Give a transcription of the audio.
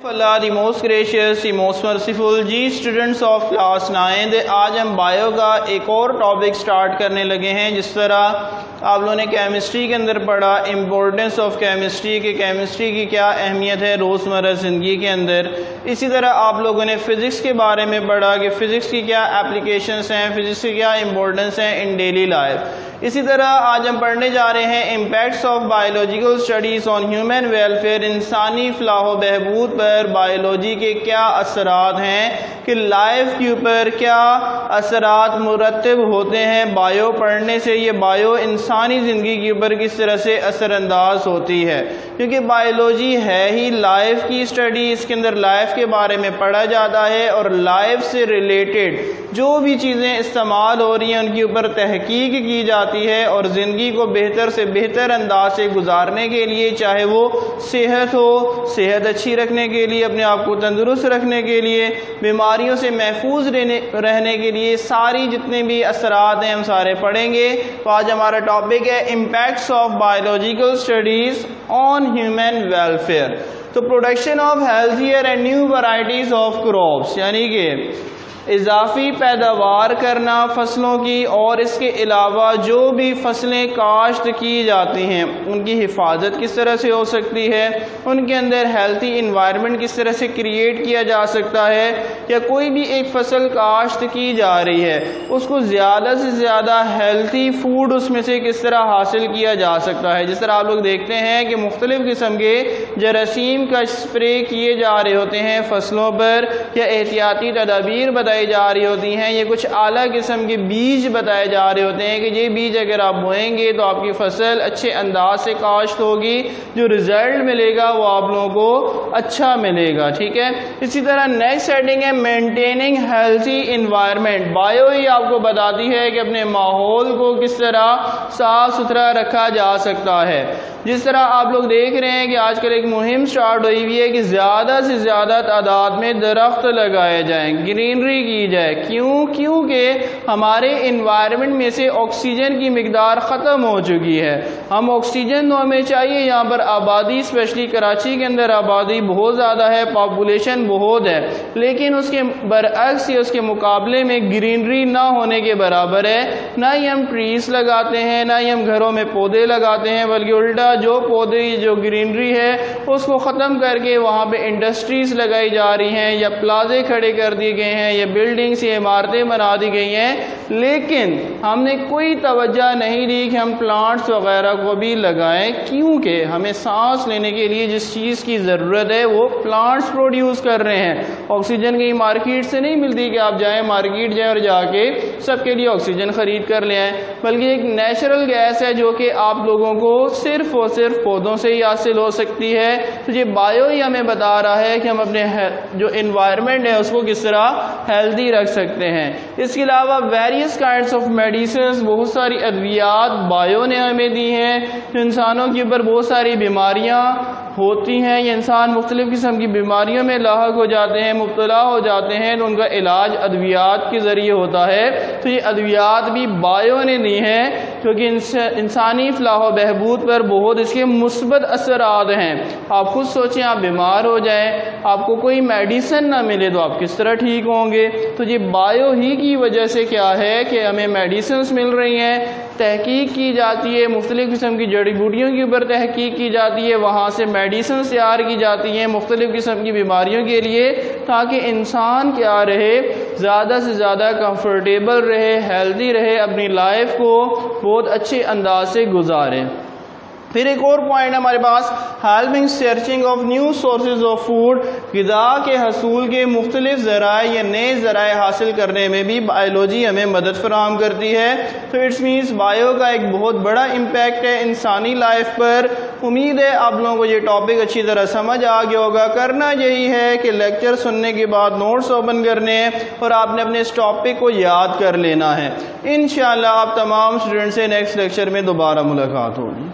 Allah the most gracious, the most merciful. جی students of class 9 آج ہم bio کا ایک اور ٹاپک سٹارٹ کرنے لگے ہیں. جس طرح آپ لوگوں نے کیمسٹری کے اندر پڑھا امپورٹنس آف کیمسٹری کہ کیمسٹری کی کیا اہمیت ہے روزمرہ زندگی کے اندر, اسی طرح آپ لوگوں نے فزکس کے بارے میں پڑھا کہ فزکس کی کیا اپلیکیشنس ہیں, فزکس کی کیا امپورٹنس ہیں ان ڈیلی لائف. اسی طرح آج ہم پڑھنے جا رہے ہیں impacts of biological studies on human welfare, انسانی فلاح و بہبود پر بایولوجی کے کیا اثرات ہیں, کہ لائف کے اوپر کیا اثرات مرتب ہوتے ہیں بایو پڑھنے سے. یہ بایو انسانی زندگی کے اوپر کس طرح سے اثر انداز ہوتی ہے, کیونکہ بایولوجی ہے ہی لائف کی اسٹڈی. اس کے اندر لائف کے بارے میں پڑھا جاتا ہے اور لائف سے ریلیٹڈ جو بھی چیزیں استعمال ہو رہی ہیں ان کے اوپر تحقیق کی جاتی ہے, اور زندگی کو بہتر سے بہتر انداز سے گزارنے کے لیے, چاہے وہ صحت ہو, صحت اچھی رکھنے کے لیے, اپنے آپ کو تندرست رکھنے کے لیے, بیماریوں سے محفوظ رہنے کے لیے, ساری جتنے بھی اثرات ہیں ہم سارے پڑھیں گے. تو آج ہمارا ٹاپک ہے impacts of biological studies on human welfare. تو production of healthier and new varieties of crops, یعنی کہ اضافی پیداوار کرنا فصلوں کی, اور اس کے علاوہ جو بھی فصلیں کاشت کی جاتی ہیں ان کی حفاظت کس طرح سے ہو سکتی ہے, ان کے اندر ہیلتھی انوائرمنٹ کس طرح سے کریٹ کیا جا سکتا ہے, یا کوئی بھی ایک فصل کاشت کی جا رہی ہے اس کو زیادہ سے زیادہ ہیلتھی فوڈ اس میں سے کس طرح حاصل کیا جا سکتا ہے. جس طرح آپ لوگ دیکھتے ہیں کہ مختلف قسم کے جراثیم کا اسپرے کیے جا رہے ہوتے ہیں فصلوں پر, یا احتیاطی تدابیر بتائی جا رہی ہوتی ہیں, یہ کچھ اعلیٰ قسم کے بیج بتائے جا رہے ہوتے ہیں کہ یہ بیج اگر آپ بوئیں گے تو آپ کی فصل اچھے انداز سے کاشت ہوگی, جو رزلٹ ملے گا وہ آپ لوگوں کو اچھا ملے گا. ٹھیک ہے. اسی طرح نیکسٹ ہیڈنگ ہے مینٹیننگ ہیلتھی انوائرمنٹ. بایو ہی آپ کو بتاتی ہے کہ اپنے ماحول کو کس طرح صاف ستھرا رکھا جا سکتا ہے. جس طرح آپ لوگ دیکھ رہے ہیں کہ آج کل ایک مہم سٹارٹ ہوئی ہوئی ہے کہ زیادہ سے زیادہ تعداد میں درخت لگائے جائیں, گرینری کی جائے. کیونکہ ہمارے انوائرمنٹ میں سے آکسیجن کی مقدار ختم ہو چکی ہے. ہم آکسیجن تو ہمیں چاہیے, یہاں پر آبادی اسپیشلی کراچی کے اندر آبادی بہت زیادہ ہے, پاپولیشن بہت ہے, لیکن اس کے برعکس یا اس کے مقابلے میں گرینری نہ ہونے کے برابر ہے. نہ ہی ہم ٹریز لگاتے ہیں, نہ ہی ہم گھروں میں پودے لگاتے ہیں, بلکہ الٹا جو پودے جو گرینری ہے اس کو ختم کر کے وہاں پہ انڈسٹریز لگائی جا رہی ہیں, یا پلازے کھڑے کر دیے گئے ہیں, یا بلڈنگز یا عمارتیں بنا دی گئی ہیں. لیکن ہم نے کوئی توجہ نہیں دی کہ ہم پلانٹس وغیرہ کو بھی لگائیں, کیونکہ ہمیں سانس لینے کے لیے جس چیز کی ضرورت ہے وہ پلانٹس پروڈیوس کر رہے ہیں. آکسیجن کہیں مارکیٹ سے نہیں ملتی کہ آپ جائیں مارکیٹ جائیں اور جا کے سب کے لیے آکسیجن خرید کر لے آئیں, بلکہ ایک نیچرل گیس ہے جو کہ آپ لوگوں کو صرف اور صرف پودوں سے ہی حاصل ہو سکتی ہے. تو یہ بایو ہی ہمیں بتا رہا ہے کہ ہم اپنے جو انوائرمنٹ ہے اس کو کس طرح ہیلدی رکھ سکتے ہیں. اس کے علاوہ ویریس کائنڈس آف میڈیسنز, بہت ساری ادویات بایو نے ہمیں دی ہیں جو انسانوں کے اوپر بہت ساری بیماریاں ہوتی ہیں, یہ انسان مختلف قسم کی بیماریوں میں لاحق ہو جاتے ہیں, مبتلا ہو جاتے ہیں, تو ان کا علاج ادویات کے ذریعے ہوتا ہے. تو یہ ادویات بھی بایو نے دی ہیں کیونکہ انسانی فلاح و بہبود پر بہت اس کے مثبت اثرات ہیں. آپ خود سوچیں, آپ بیمار ہو جائیں, آپ کو کوئی میڈیسن نہ ملے تو آپ کس طرح ٹھیک ہوں گے. تو یہ بایو ہی کی وجہ سے کیا ہے کہ ہمیں میڈیسنز مل رہی ہیں, تحقیق کی جاتی ہے, مختلف قسم کی جڑی بوٹیوں کے اوپر تحقیق کی جاتی ہے, وہاں سے میڈیسنز تیار کی جاتی ہیں مختلف قسم کی بیماریوں کے لیے, تاکہ انسان کیا رہے, زیادہ سے زیادہ کمفرٹیبل رہے, ہیلدی رہے, اپنی لائف کو بہت اچھے انداز سے گزارے. پھر ایک اور پوائنٹ ہے ہمارے پاس, helping searching of new sources of food. غذا کے حصول کے مختلف ذرائع یا نئے ذرائع حاصل کرنے میں بھی بایولوجی ہمیں مدد فراہم کرتی ہے. تو اٹس مینس بایو کا ایک بہت بڑا امپیکٹ ہے انسانی لائف پر. امید ہے آپ لوگوں کو یہ ٹاپک اچھی طرح سمجھ آ گیا ہوگا. کرنا یہی ہے کہ لیکچر سننے کے بعد نوٹس اوپن کرنے ہیں اور آپ نے اپنے اس ٹاپک کو یاد کر لینا ہے. انشاءاللہ آپ تمام اسٹوڈنٹ سے نیکسٹ لیکچر میں دوبارہ ملاقات ہوگی.